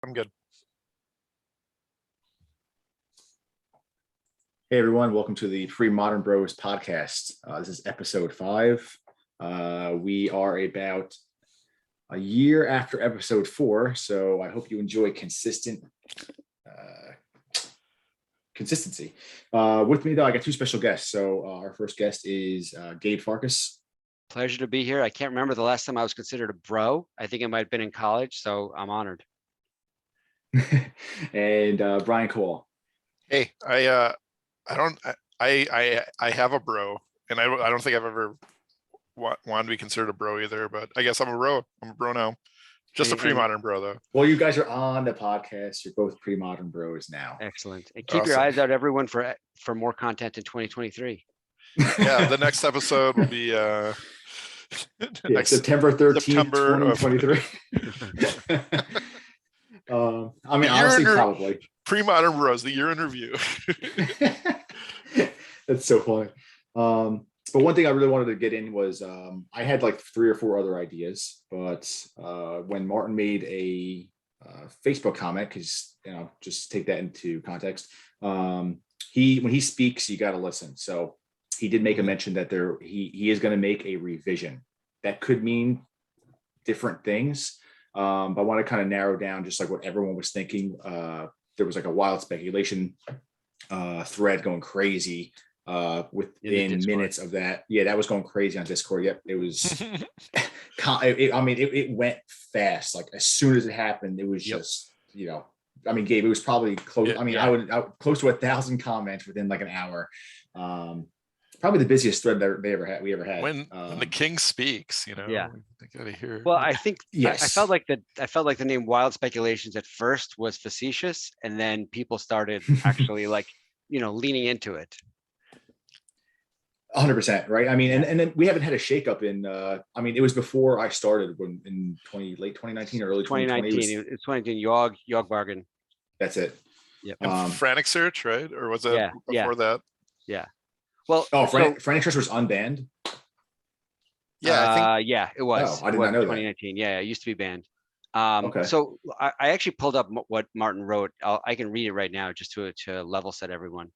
I'm good. Hey everyone, welcome to the Free Modern Bros podcast. This is episode 5. We are about a year after episode 4, so I hope you enjoy consistency. With me though, I got 2 special guests. So our first guest is Gabe Farkas. Pleasure to be here. I can't remember the last time I was considered a bro. I think it might have been in college, so I'm honored. And Brian Cole. Hey, I have a bro, and I don't think I've ever wanted to be considered a bro either. But I guess I'm a bro. I'm a bro now. Just a pre-modern bro though. Well, you guys are on the podcast. You're both pre-modern bros now. Excellent. And keep your eyes out, everyone, for more content in 2023. Yeah, the next episode will be September 13th, 2023. I mean, honestly, probably. Pre-modern bros, the year in review. That's so funny. But one thing I really wanted to get in was I had like 3 or 4 other ideas, but when Martin made a Facebook comment, because just take that into context, when he speaks, you got to listen. So he did make a mention that he is going to make a revision. That could mean different things, but I want to kind of narrow down just like what everyone was thinking. There was like a wild speculation thread going crazy within minutes of that. Yeah, that was going crazy on Discord. Yep, it was. It went fast. Like as soon as it happened, it was just Gabe, it was probably close. Yeah, I would close to 1,000 comments within like an hour. Probably the busiest thread that we ever had. When the king speaks, Yeah. I gotta hear. Well, I think yes. I felt like the name Wild Speculations at first was facetious, and then people started actually leaning into it. 100%, right? I mean, and then we haven't had a shakeup in. It was before I started in late 2019 or early 2019. It's 2019. Yog Bargain. That's it. Yep. Frantic Search, right? Or was it before that? Yeah. Well, Frantic Search was unbanned. Yeah, I think. Yeah, it was. Oh, I did not know 2019. that. Yeah, it used to be banned. Okay. So I actually pulled up what Martin wrote. I can read it right now just to level set everyone.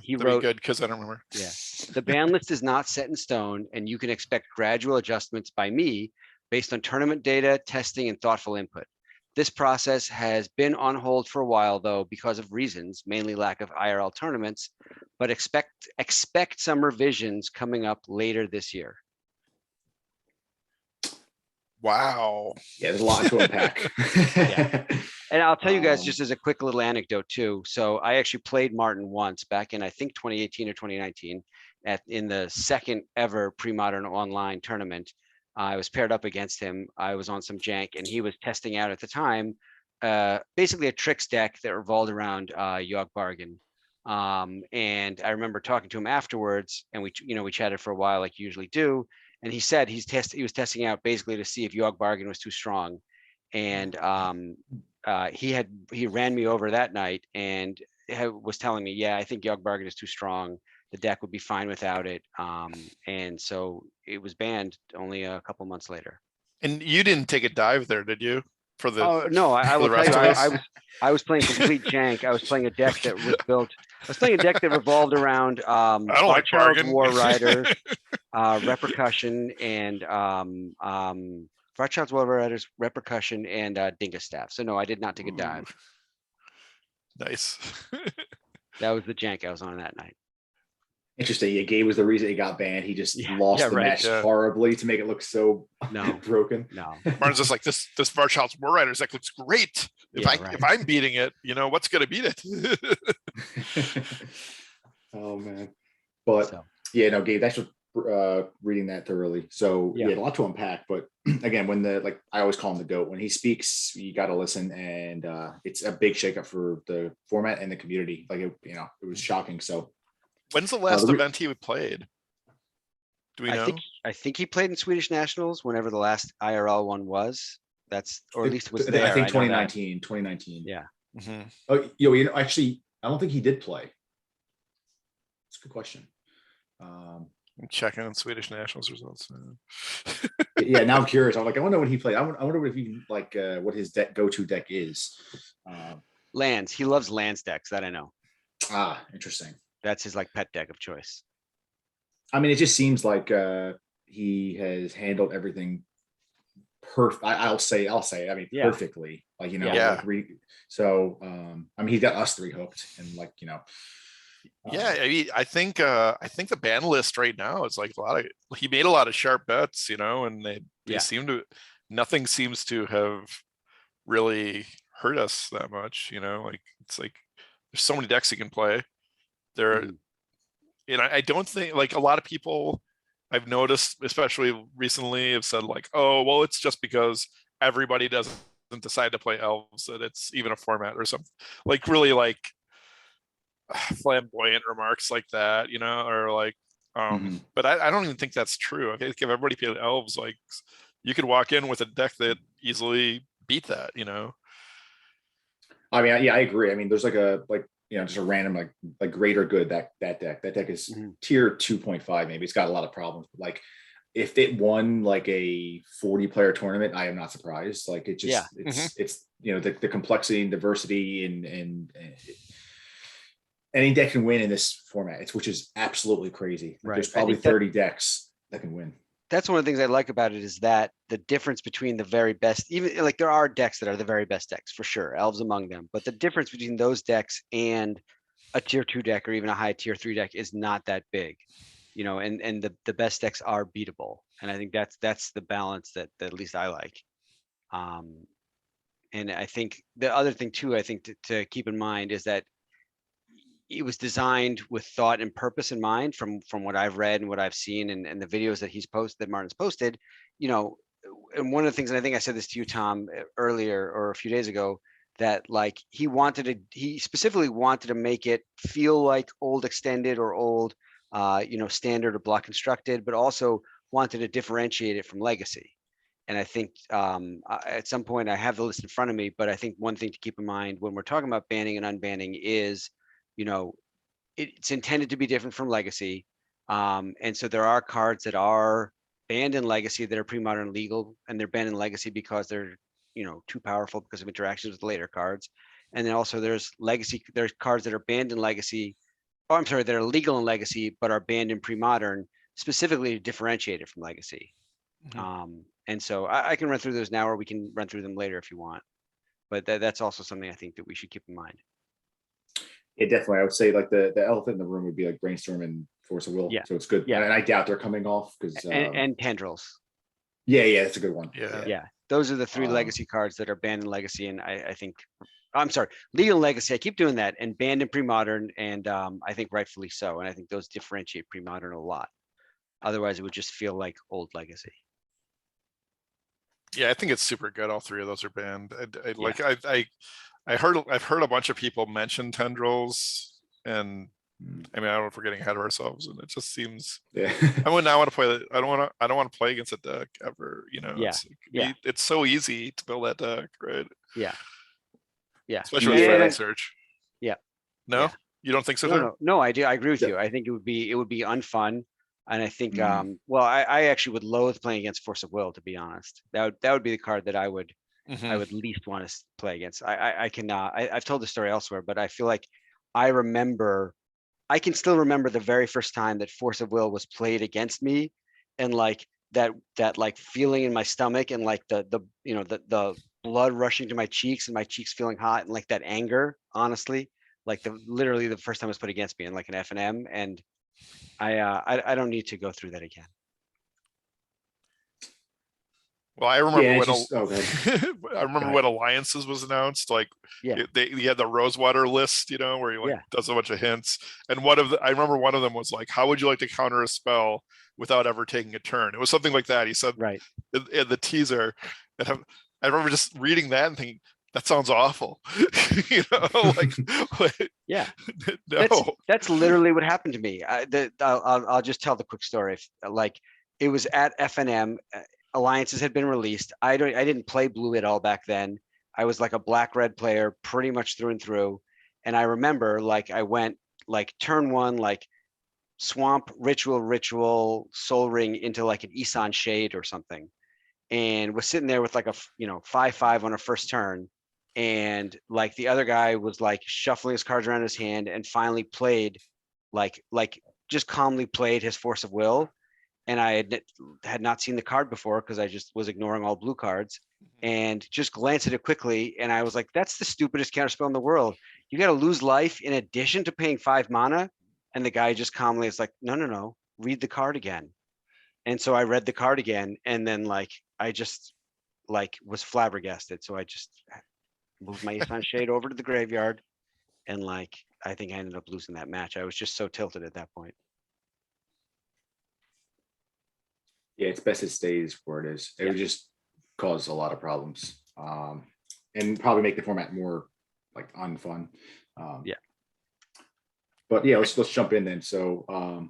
He wrote, good because I don't remember. Yeah, the ban list is not set in stone, and you can expect gradual adjustments by me based on tournament data, testing, and thoughtful input. This process has been on hold for a while, though, because of reasons, mainly lack of IRL tournaments, but expect some revisions coming up later this year. Wow. Yeah, there's a lot to unpack. Yeah. And I'll tell you guys just as a quick little anecdote too. So I actually played Martin once back in, I think 2018 or 2019 in the second ever pre-modern online tournament. I was paired up against him. I was on some jank and he was testing out at the time, basically a tricks deck that revolved around Yog Bargain. And I remember talking to him afterwards and we chatted for a while like you usually do. And he said he was testing out basically to see if Yog Bargain was too strong. And he ran me over that night and was telling me, yeah, I think Yog Bargain is too strong. The deck would be fine without it. And so it was banned only a couple months later. And you didn't take a dive there, did you? No, I will tell you, I was playing complete jank. I was playing a deck that was built. I was playing a deck that revolved around Farchild's War Rider, Repercussion, and Farchild's War Riders, Repercussion, and Dingus Staff. So no, I did not take a dive. Nice. That was the jank I was on that night. Interesting. Yeah, Gabe was the reason he got banned. He just lost the match horribly to make it look so broken. No. Martin's just like this Farchild's War Riders deck looks great. If I'm beating it, what's gonna beat it? Oh man. But Gabe, thanks for reading that thoroughly. So a lot to unpack. But again, when I always call him the GOAT, when he speaks, you gotta listen, and it's a big shakeup for the format and the community. Like it was shocking. So when's the last event he played? Do we know? I think he played in Swedish Nationals whenever the last IRL one was. Or at least it was there. I think 2019. 2019. Yeah. Mm-hmm. Oh, actually, I don't think he did play. It's a good question. I'm checking on Swedish Nationals results. Yeah, now I'm curious. I'm like, I wonder when he played. I wonder if he like what his go-to deck is. Lands. He loves lands decks. That I know. Interesting. That's his like pet deck of choice. I mean, it just seems like he has handled everything perfect. I'll say. I mean, Yeah. perfectly. Like Yeah. like so. I mean, he's got us three hooked, and like Yeah, I mean, I think the ban list right now is like he made a lot of sharp bets, and they Yeah. seem to, nothing seems to have really hurt us that much, like it's like there's so many decks he can play. There, Mhm. and I don't think, like, a lot of people I've noticed, especially recently, have said like, oh, well, it's just because everybody doesn't decide to play elves that it's even a format or something, like really like flamboyant remarks like that, or like, Mhm. but I don't even think that's true. Okay, if everybody played elves, like you could walk in with a deck that easily beat that, I mean, yeah, I agree. I mean, there's like just a random like greater good that deck is Mhm. tier 2.5 maybe. It's got a lot of problems. Like if it won like a 40 player tournament, I am not surprised. Like it just Yeah. it's the complexity and diversity and any deck can win in this format. Which is absolutely crazy. Like Right. there's I probably think that 30 decks that can win. that's one of the things I like about it is that the difference between the very best, even like there are decks that are the very best decks for sure, elves among them, but the difference between those decks and a tier 2 deck or even a high tier 3 deck is not that big, and the best decks are beatable. And I think that's the balance that at least I like. And I think the other thing too, I think to keep in mind is that it was designed with thought and purpose in mind from what I've read and what I've seen and the videos that he's posted, that Martin's posted, and one of the things, and I think I said this to you, Tom, earlier or a few days ago, that like he specifically wanted to make it feel like old extended or old, standard or block constructed, but also wanted to differentiate it from legacy. And I think at some point I have the list in front of me, but I think one thing to keep in mind when we're talking about banning and unbanning is, it's intended to be different from legacy. And so there are cards that are banned in legacy that are pre-modern legal, and they're banned in legacy because they're, too powerful because of interactions with later cards. And then also there's cards that are banned in legacy, oh, I'm sorry, that are legal in legacy, but are banned in pre-modern, specifically to differentiate it from legacy. And so I can run through those now, or we can run through them later if you want. But that's also something I think that we should keep in mind. Yeah, definitely. I would say like the elephant in the room would be like brainstorm and force of will. Yeah. So it's good. Yeah. And I doubt they're coming off because And tendrils. yeah, that's a good one. Yeah. Those are the three legacy cards that are banned in legacy, and I think, I'm sorry, legal in legacy. I keep doing that, and banned in pre-modern, and I think rightfully so. And I think those differentiate pre-modern a lot. Otherwise, it would just feel like old legacy. Yeah, I think it's super good. All three of those are banned. Yeah. I've heard a bunch of people mention tendrils, and I mean, I don't know if we're getting ahead of ourselves, and it just seems Yeah. I would not want to play that. I don't want to play against a deck ever. Yeah. It's so easy to build that deck, right? Yeah. Especially with Freddy Search. Yeah. No, Yeah. you don't think so? Tim? No, I do. I agree with Yeah. you. I think it would be unfun. And I think, Mhm. well, I actually would loathe playing against Force of Will, to be honest. That would be the card that I would least want to play against. I cannot. I've told the story elsewhere, but I feel like I can still remember the very first time that Force of Will was played against me, and like that like feeling in my stomach, and like the blood rushing to my cheeks and my cheeks feeling hot, and like that anger, honestly, like literally the first time it was put against me in like an FNM, and I don't need to go through that again. Well, I remember Yeah, when I remember ahead. when Alliances was announced. Like, Yeah. you had the Rosewater list, where he does a bunch of hints. And I remember one of them was like, "How would you like to counter a spell without ever taking a turn?" It was something like that. He said Right. in the teaser, and I remember just reading that and thinking, that sounds awful. Like, Yeah. no. That's literally what happened to me. I'll just tell the quick story. Like, it was at FNM. Alliances had been released. I didn't play blue at all back then. I was like a black-red player pretty much through and through. And I remember like I went like turn one, like swamp ritual soul ring into like an Isan shade or something, and was sitting there with like a 5/5 on a first turn, and like the other guy was like shuffling his cards around his hand and finally played like just calmly played his force of will, and I had not seen the card before because I just was ignoring all blue cards, and just glanced at it quickly, and I was like, that's the stupidest counterspell in the world. You got to lose life in addition to paying 5 mana. And the guy just calmly is like, no, read the card again. And so I read the card again, and then like I just like was flabbergasted. So I just moved my Isan Shade over to the graveyard, and like I think I ended up losing that match. I was just so tilted at that point. Yeah, it's best it stays where it is. It Yeah. would just cause a lot of problems, and probably make the format more like unfun. Yeah. But yeah, let's jump in then. So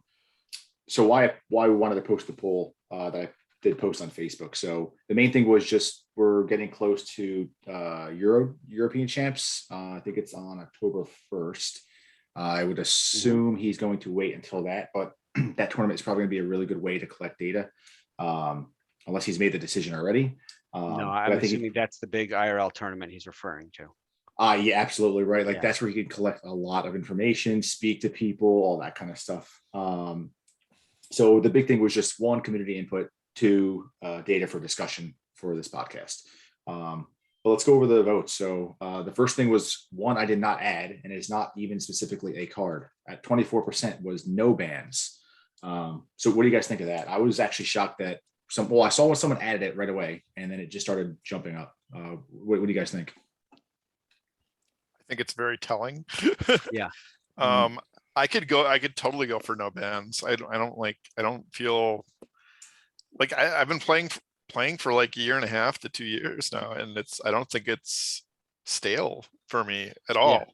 so why we wanted to post the poll that I did post on Facebook. So the main thing was just we're getting close to European champs. I think it's on October 1st. I would assume he's going to wait until that, but that tournament is probably going to be a really good way to collect data, unless he's made the decision already. No, but I'm I think assuming that's the big IRL tournament he's referring to. yeah, absolutely right. Like Yeah. that's where you can collect a lot of information, speak to people, all that kind of stuff. So the big thing was just one, community input, two, data for discussion for this podcast. But let's go over the votes. So the first thing was one I did not add, and it's not even specifically a card. At 24% was no bans. So what do you guys think of that? I was actually shocked that I saw when someone added it right away, and then it just started jumping up. What do you guys think? I think it's very telling. Yeah. I could totally go for no bans. I don't feel like I've been playing for like a year and a half to 2 years now, and I don't think it's stale for me at all.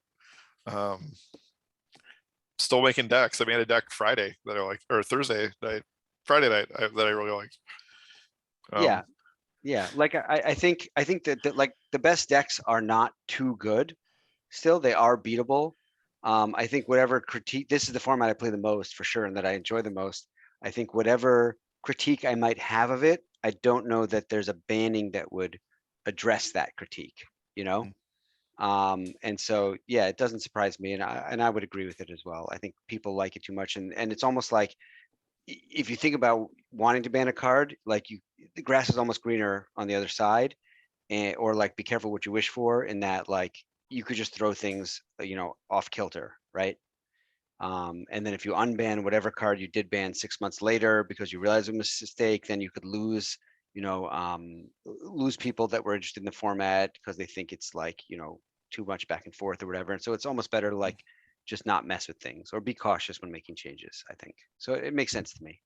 Still making decks. I made a deck Friday that I like, or Thursday night, Friday night that I really liked. Yeah. Like I think that like the best decks are not too good. Still, they are beatable. I think whatever critique, this is the format I play the most for sure, and that I enjoy the most. I think whatever critique I might have of it, I don't know that there's a banning that would address that critique, and so yeah, it doesn't surprise me, and I would agree with it as well. I think people like it too much, and it's almost like if you think about wanting to ban a card, like the grass is almost greener on the other side, or like be careful what you wish for, in that like you could just throw things off kilter, right? And then if you unban whatever card you did ban 6 months later because you realize it was a mistake, then you could lose lose people that were interested in the format because they think it's like too much back and forth or whatever. And so it's almost better to like just not mess with things or be cautious when making changes, I think. So it makes sense to me.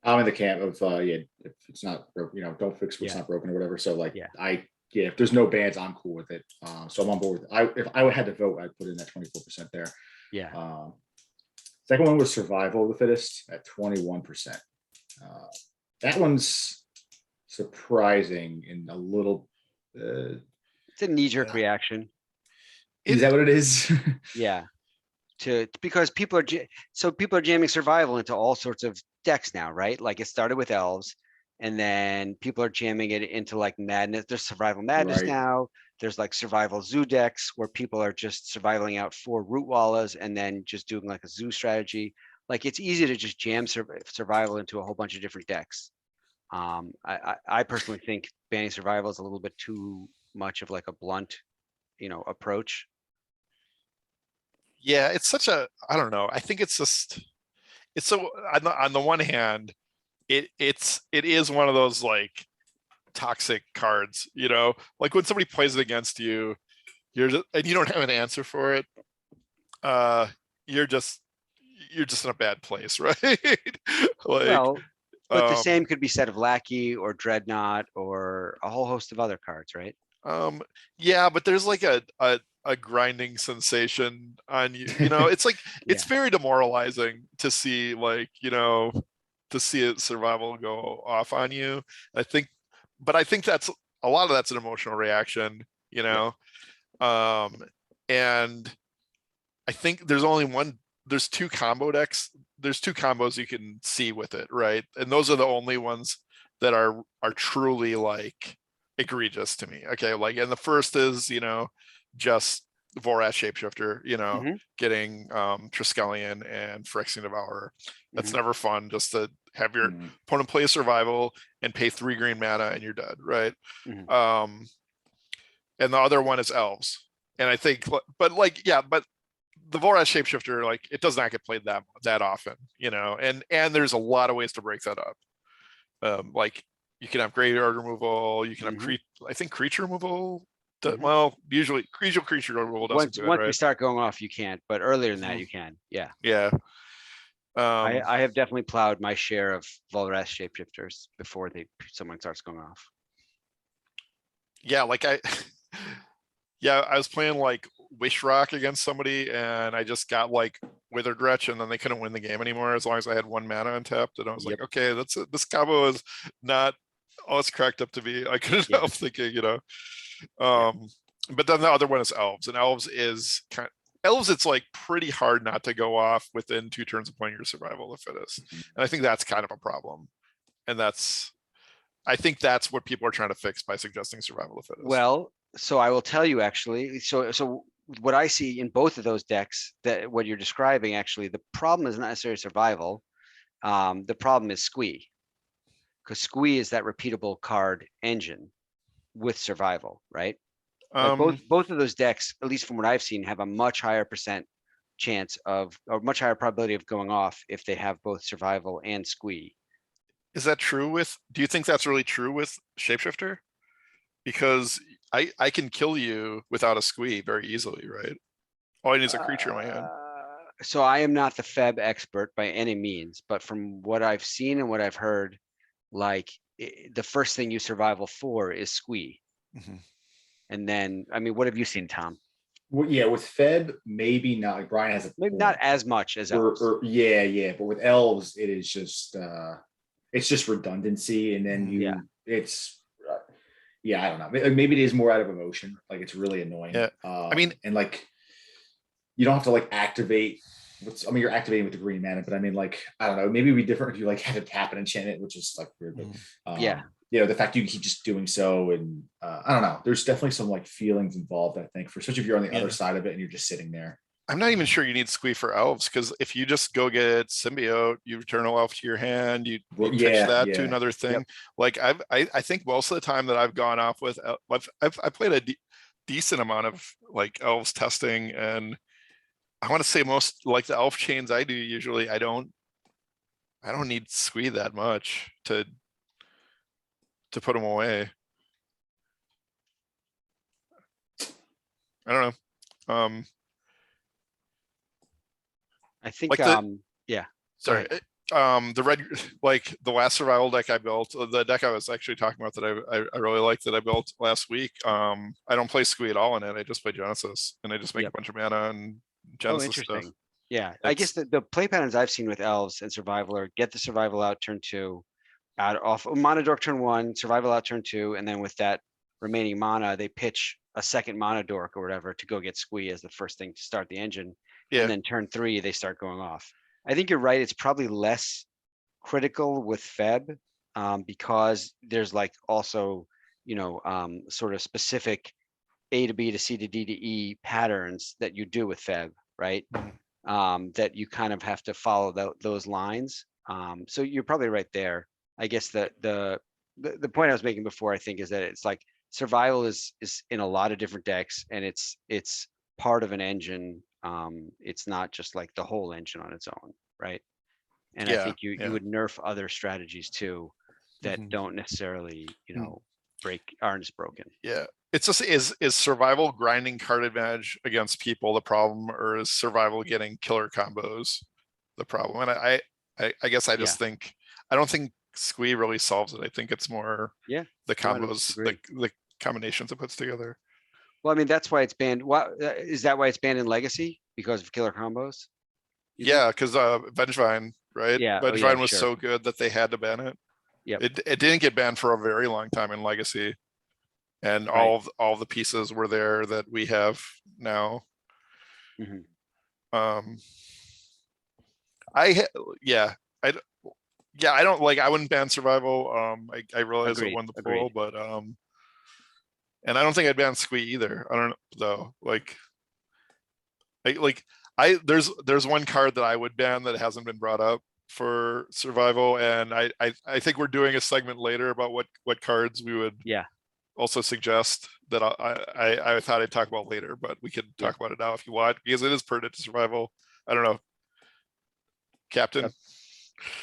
I'm in the camp of if it's not don't fix what's not broken or whatever. So like if there's no bans, I'm cool with it. So I'm on board with it. If I had to vote, I'd put in that 24% there. Yeah. Second one was survival of the fittest at 21%. That one's surprising and a little it's a knee-jerk reaction. Is that what it is? Yeah. Because people are jamming survival into all sorts of decks now, right? Like it started with elves, and then people are jamming it into like madness. There's survival madness now. There's like survival zoo decks where people are just surviving out 4 root wallas and then just doing like a zoo strategy. Like it's easy to just jam survival into a whole bunch of different decks. I personally think banning survival is a little bit too much of like a blunt, approach. Yeah, it's such a, I don't know. I think it's so on the one hand, it is one of those like toxic cards, like when somebody plays it against you, and you don't have an answer for it. You're just in a bad place, right? But the same could be said of Lackey or Dreadnought or a whole host of other cards, right? Yeah, but there's like a grinding sensation on you. It's like it's very demoralizing to see to see it survival go off on you. I think that's a lot of that's an emotional reaction, and I think there's only one there's two combo decks. There's two combos you can see with it, right? And those are the only ones that are truly like egregious to me. Okay, like, and the first is, you know, just Vorath Shapeshifter, you know, Mhm. getting Triskelion and Phyrexian Devourer. That's Mhm. never fun, just to have your Mhm. opponent play a survival and pay 3 green mana and you're dead, right? Mhm. And the other one is elves. And I think, but like, yeah, but the Vorath Shapeshifter, like, it does not get played that often, you know, and there's a lot of ways to break that up. Like, you can have graveyard removal, you can have Mhm. I think creature removal. Mhm. Well, usually creature removal doesn't do it, Once we right? start going off, you can't, but earlier than that, Mhm. you can. Yeah. Yeah. I have definitely plowed my share of Volrath shapeshifters before someone starts going off. Yeah, like yeah, I was playing like Wish Rock against somebody and I just got like Withered Wretch and then they couldn't win the game anymore as long as I had 1 mana untapped. And I was Yep. like, okay, that's it. This combo is not all it's cracked up to be. I couldn't Yeah. help thinking, you know. But then the other one is Elves, and Elves is Elves, it's like pretty hard not to go off within 2 turns of playing your Survival of the Fittest. And I think that's kind of a problem. And I think that's what people are trying to fix by suggesting Survival of the Fittest. Well, so I will tell you actually, so what I see in both of those decks, that what you're describing, actually, the problem is not necessarily survival. The problem is Squee. Because Squee is that repeatable card engine with survival, right? Like both of those decks, at least from what I've seen, have a much higher percent chance of, or much higher probability of going off if they have both survival and Squee. Is that true with, do you think that's really true with Shapeshifter? Because I can kill you without a Squee very easily, right? All I need is a creature in my hand. So I am not the Feb expert by any means, but from what I've seen and what I've heard, like the first thing you survival for is Squee. Mhm. And then, I mean, what have you seen, Tom? Well, yeah, with Feb, maybe not. Like Brian has a Maybe point. not as much as elves. Yeah, but with elves, it is just it's just redundancy, and then Yeah. it's yeah, I don't know. Maybe it is more out of emotion. Like it's really annoying. Yeah. I mean, and like you don't have to like activate. I mean, you're activating with the green mana, but I mean, like I don't know. Maybe it'd be different if you like had to tap and enchant it, which is like weird. But Yeah. you know, the fact you keep just doing so, and I don't know. There's definitely some like feelings involved. I think, for especially if you're on the other side of it and you're just sitting there. I'm not even sure you need Squee for elves, because if you just go get Symbiote, you return a elf to your hand, you pitch that to another thing. Yep. Like I think most of the time that I've gone off with, I played a decent amount of like elves testing, and I want to say most like the elf chains I do usually, I don't need Squee that much to put them away. I don't know. I think, like yeah. Sorry. The red, like the last survival deck I built, the deck I was actually talking about that I really liked that I built last week. I don't play Squee at all in it. I just play Genesis, and I just make a bunch of mana and Genesis stuff. Yeah, I guess the play patterns I've seen with elves and survival are get the survival out turn 2, out off mana dork turn 1, survival out turn 2, and then with that remaining mana, they pitch a second mana dork or whatever to go get Squee as the first thing to start the engine. Yeah. And then turn 3, they start going off. I think you're right. It's probably less critical with Feb because there's like also, you know, sort of specific A to B to C to D to E patterns that you do with Feb, right? That you kind of have to follow those lines. So you're probably right there. I guess the point I was making before, I think, is that it's like survival is in a lot of different decks, and it's part of an engine. It's not just like the whole engine on its own, right? And I think you would nerf other strategies too that don't necessarily, you know, aren't as broken. Yeah, it's just is survival grinding card advantage against people the problem, or is survival getting killer combos the problem? And I guess I just think I don't think Squee really solves it. I think it's more the combos, the combinations it puts together. Well, I mean, that's why it's banned. What is that? Why it's banned in Legacy? Because of killer combos? Yeah, because Vengevine, right? Yeah, Vengevine was so good that they had to ban it. Yeah, it didn't get banned for a very long time in Legacy, and all the pieces were there that we have now. Yeah, yeah, I don't like, I wouldn't ban survival. I realize it Agreed, won the agreed. poll, but, and I don't think I'd ban squee either. I don't know, though, like, there's one card that I would ban that hasn't been brought up for survival, and I think we're doing a segment later about what cards we would Yeah, also suggest that I thought I'd talk about later, but we could Yeah. talk about it now if you want, because it is pertinent to survival. I don't know, Captain. Yep.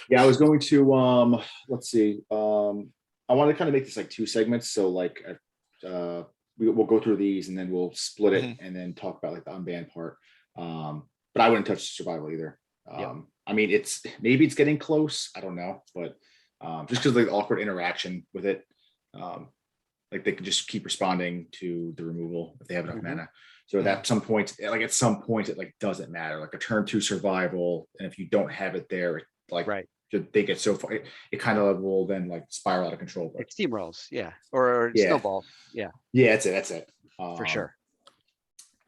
Yeah, I was going to let's see. I want to kind of make this like two segments. So like we'll go through these and then we'll split it and then talk about like the unbanned part. But I wouldn't touch survival either. Yep. I mean, it's maybe it's getting close. I don't know, but just because of the awkward interaction with it, like they can just keep responding to the removal if they have enough Mhm. mana. So at some point, like at some point, it like doesn't matter. Like a turn 2 survival, and if you don't have it there, it, like Right. they get so far, it kind of will then like spiral out of control. But It steamrolls, yeah, or Yeah. snowballs, yeah, yeah, that's it. for sure.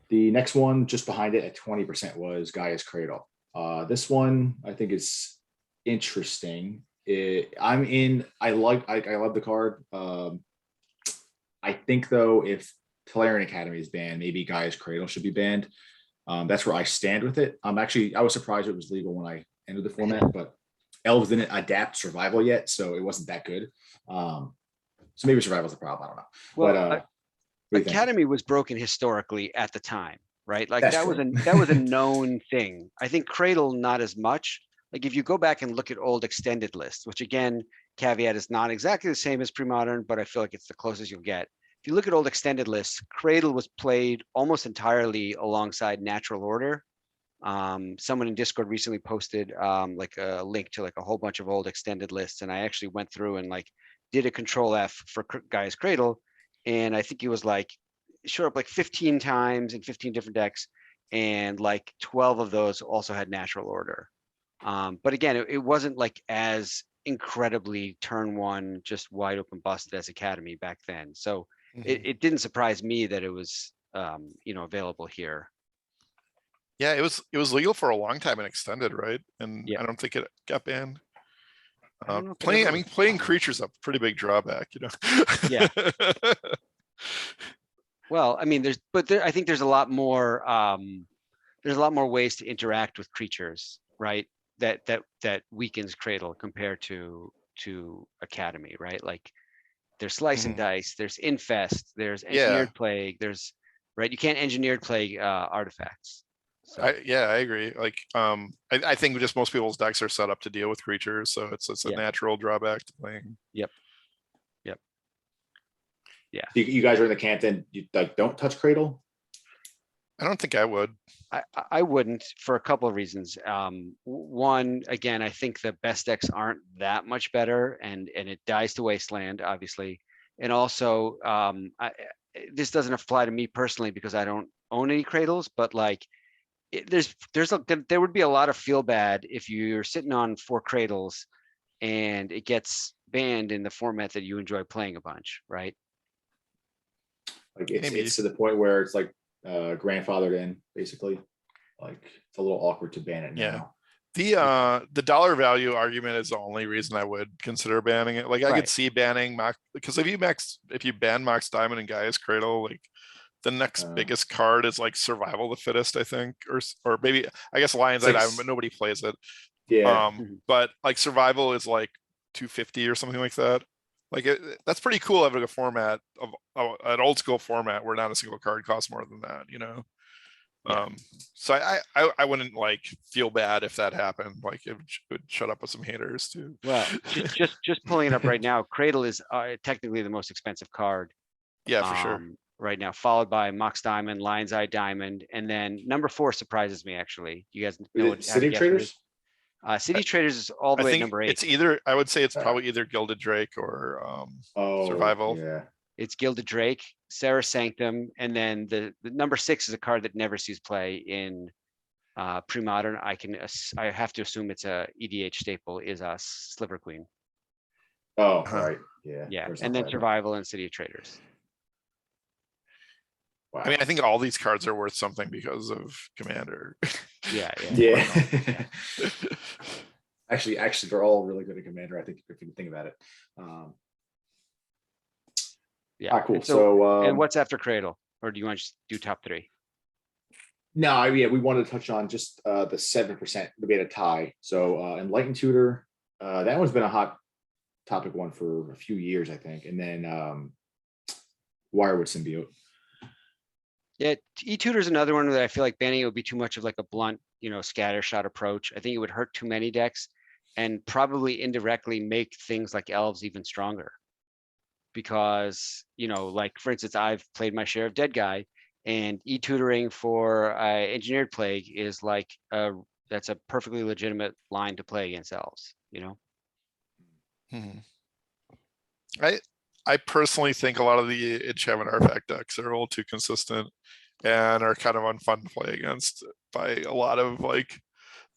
The next one just behind it at 20% was Gaia's Cradle. This one I think is interesting. I love the card. I think though, if Tolarian Academy is banned, maybe Gaia's Cradle should be banned. That's where I stand with it. I was surprised it was legal when I entered the format, but Elves didn't adapt survival yet, so it wasn't that good. So maybe survival's the problem. I don't know. Well, But what do you think? Academy was broken historically at the time, right? Like That's that was true. that was a known thing. I think Cradle not as much. Like if you go back and look at old extended lists, which again, caveat is not exactly the same as pre-modern, but I feel like it's the closest you'll get. If you look at old extended lists, Cradle was played almost entirely alongside Natural Order. Someone in Discord recently posted like a link to like a whole bunch of old extended lists, and I actually went through and like did a control F for Gaia's Cradle, and I think it was like showed up like 15 times in 15 different decks, and like 12 of those also had Natural Order. But again, it wasn't like as incredibly turn one, just wide open busted as Academy back then. So it didn't surprise me that it was available here. Yeah, it was legal for a long time and extended, right? And Yeah. I don't think it got banned. I don't know if it Playing, I ever mean, was. playing creatures a pretty big drawback, you know. Yeah. Well, I mean, I think there's a lot more ways to interact with creatures, right? That weakens Cradle compared to Academy, right? Like there's Slice and Dice, there's Infest, there's Engineered Plague, there's right. You can't Engineered Plague artifacts. So I agree. Like, I think just most people's decks are set up to deal with creatures, so it's a Yeah. natural drawback to playing. Yep. Yeah. You guys are in the camp, then you like don't touch Cradle. I don't think I would. I wouldn't for a couple of reasons. One, again, I think the best decks aren't that much better, and it dies to Wasteland, obviously. And also, this doesn't apply to me personally because I don't own any Cradles, but like there would be a lot of feel bad if you're sitting on 4 Cradles and it gets banned in the format that you enjoy playing a bunch, right? Like it's to the point where it's like grandfathered in, basically. Like it's a little awkward to ban it now. The dollar value argument is the only reason I would consider banning it. Like I could see banning Mox, because if you ban Mox Diamond and Gaia's Cradle, like the next biggest card is like Survival the Fittest, I think, or maybe I guess Lion's Eye Diamond, but nobody plays it. Yeah. But like Survival is like 250 or something like that. Like that's pretty cool having a format of an old school format where not a single card costs more than that, you know. So I wouldn't like feel bad if that happened. Like it would shut up with some haters too. Well, just pulling it up right now, Cradle is technically the most expensive card. Yeah, for sure. Right now, followed by Mox Diamond, Lion's Eye Diamond, and then number 4 surprises me actually. You guys know what City Traders? City Traders is all the way at number 8. It's either, I would say it's probably either Gilded Drake or Survival. Yeah. It's Gilded Drake, Serra Sanctum, and then the number 6 is a card that never sees play in pre-modern. I have to assume it's a EDH staple, is Sliver Queen. Oh, right. Yeah. Yeah, and then Survival and City of Traders. Wow. I mean, I think all these cards are worth something because of Commander. Yeah, yeah. Yeah. Actually, they're all really good at Commander. I think if you think about it. Yeah. Cool. And So, and what's after Cradle? Or do you want to just do top three? no, yeah, we wanted to touch on just the 7%. We had a tie. So, Enlightened Tutor, that one's been a hot topic one for a few years, I think. And then Wirewood Symbiote. Yeah, E-Tutor is another one that I feel like banning it would be too much of like a blunt, scatter shot approach. I think it would hurt too many decks and probably indirectly make things like elves even stronger. Because, like for instance, I've played my share of Dead Guy, and e-tutoring for Engineered Plague is like that's a perfectly legitimate line to play against elves. I personally think a lot of the enchantment artifact decks are a little too consistent and are kind of unfun to play against by a lot of like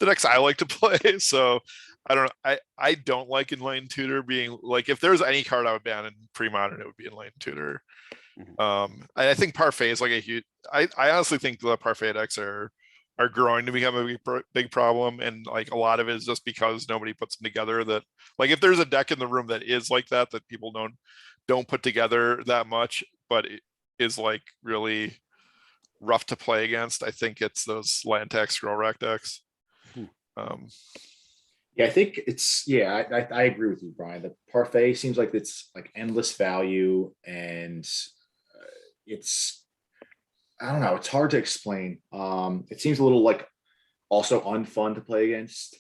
the decks I like to play. So I don't know. I don't like Enlightened Tutor being like, if there's any card I would ban in pre-modern, it would be Enlightened Tutor. I think Parfait is like a huge. I honestly think the Parfait decks are growing to become a big problem, and like a lot of it is just because nobody puts them together. That like if there's a deck in the room that is like that people don't put together that much, but it is like really rough to play against, I think it's those land tax scroll rack decks. Yeah, I think I agree with you, Brian. The Parfait seems like it's like endless value, and it's, I don't know, it's hard to explain. It seems a little like also unfun to play against.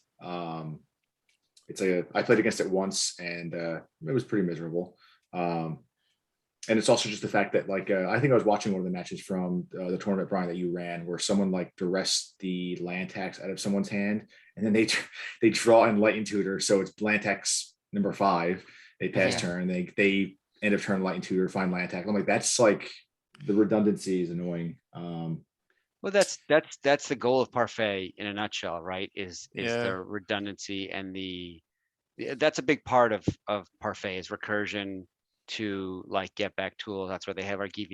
It's like I played against it once, and it was pretty miserable. And it's also just the fact that like I think I was watching one of the matches from the tournament, Brian, that you ran, where someone like duressed the land tax out of someone's hand, and then they draw Enlightened Tutor, so it's land tax number 5. They pass turn, they end of turn Enlightened Tutor, find land tax. I'm like, that's like the redundancy is annoying. Well, that's the goal of Parfait in a nutshell, right? Is the redundancy and that's a big part of Parfait is recursion to like get back tools. That's where they have our